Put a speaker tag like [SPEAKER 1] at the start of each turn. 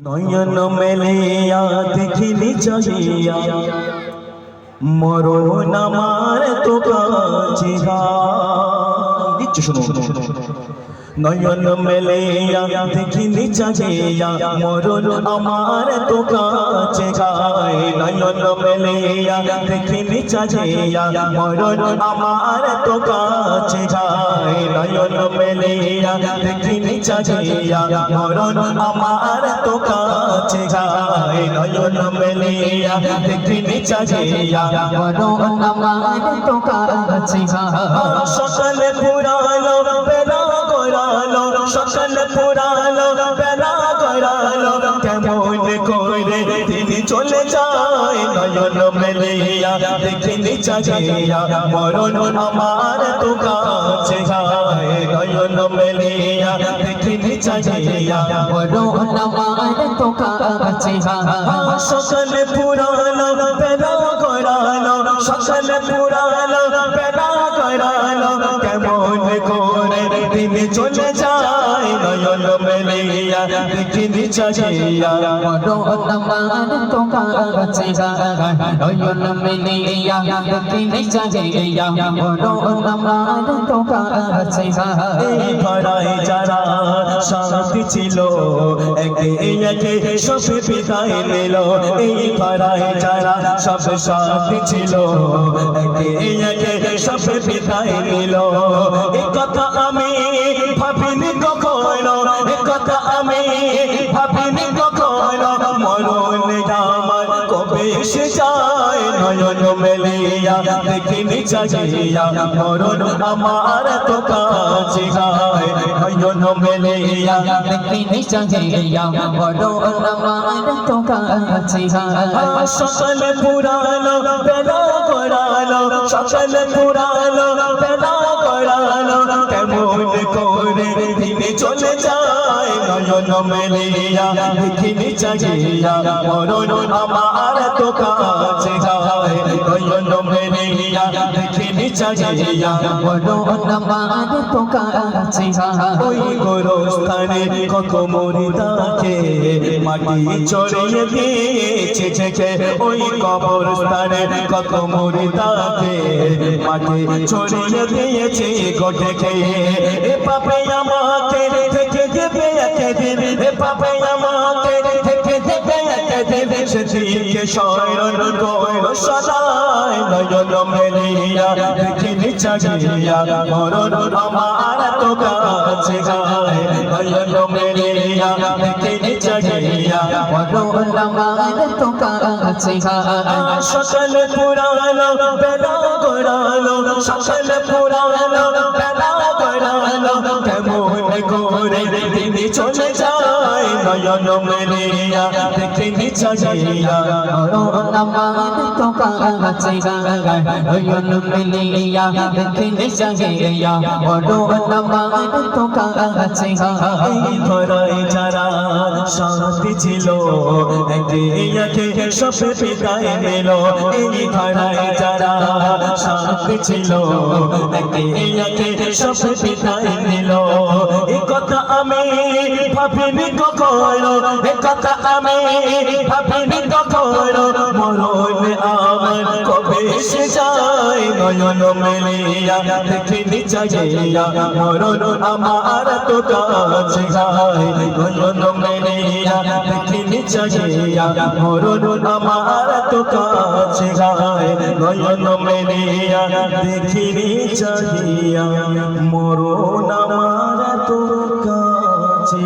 [SPEAKER 1] নয়ন মেলিয়া দেখিনি চাহিয়া মরণ আমার তো কাছে নিচ্ছ শুনো নয়ন মেলিয়া দেখিনি চাহিয়া মরণ আমার তো কাছে গায় নয়ন মেলিয়া দেখিনি চাহিয়া মরণ আমার তো কাছে গায় নয়ন মেলিয়া দেখিনি চাহিয়া মরণ আমার তো কাছে গায় নয়ন মেলিয়া দেখিনি চাহিয়া মরণ আমার তো কাছে গায় সকালে পুরালো বেলা গড়ালো সকালে পুরালো বেলা গড়ালো কেমন করে তিনি চলে যায় নয়ন মেলিয়া দেখিনি চাহিয়া মরণ আমার তো কাছে গায় নয়ন মেলিয়া দেখিনি চাহিয়া মরণ আমার তো কাছে গায় সকালে পুরালো বেলা গড়ালো সকালে পুরালো বেলা গড়ালো কেমন করে তিনি চলে যায় নয়ন মেলিয়া দেখিনি চাহিয়া মরণ আমার তো কাছে গায় নয়ন মেলিয়া দেখিনি চাহিয়া মরণ আমার তো কাছে গায় এই ধরায় যারা শান্তি ছিল একে একে সব বিদায় নিল এই ধরায় যারা সব শান্তি ছিল একে একে সব বিদায় নিল এই কথা আমি ভাবিনি কখনো এই কথা আমি ভাবিনি কখনো মরণ আমার কবে এসে যায় নয়ন মেলিয়া দেখিনি চাহিয়া মরণ আমার তো কাছে গায় নয়ন মেলিয়া দেখিনি চাহিয়া মরণ আমার তো কাছে গায় সকালে পুরালো বেলা গড়ালো সকালে পুরালো বেলা গড়ালো কেমন করে তিনি চলে যায় নয়ন মেলিয়া দেখিনি চাহিয়া মরণ আমার তো কাছে গায় নয়ন মেলিয়া দেখিনি চাহিয়া মরণ আমার তো কাছে গায় ওই গোরস্থানে কত মুর্দাকে মাটি চড়িয়ে দিয়েছে ছেকে ওই কবরস্থানে কত মুর্দাকে মাটি চড়িয়ে দিয়েছে গোটে খেয়ে এ পাপে আমাকে থেকে দেবে একদিন এ পাপে আমাকে থেকে দেবে একদিন সেদিনকে স্মরণ করো সদাই নয়ন মেলিয়া দেখিনি চাহিয়া মরণ আমার তো কাছে গায় নয়ন মেলিয়া দেখিনি চাহিয়া মরণ আমার তো কাছে গায় সকালে পুরালো বেলা গড়ালো সকালে পুরালো বেলা গড়ালো কেমন করে তিনি চলে যায় নয়ন মেলিয়া দেখিনি চাহিয়া মরণ আমার তো কাছে গায় নয়ন মেলিয়া দেখিনি চাহিয়া মরণ আমার তো কাছে গায় এই ধরায় যারা শান্তি ছিল একে একে সব বিদায় নিল এই ধরায় যারা শান্তি ছিল একে একে সব বিদায় নিল এই কথা আমি ভাবিনি কখনো এই কথা আমি ভাবিনি কখনো মরণ আমার কবে এসে যায় নয়ন মেলিয়া দেখিনি চাহিয়া মরণ আমার তো কাছে গায় নয়ন মেলিয়া দেখিনি চাহিয়া মরণ আমার তো কাছে গায় নয়ন মেলিয়া দেখিনি চাহিয়া মরণ আমার তো কাছে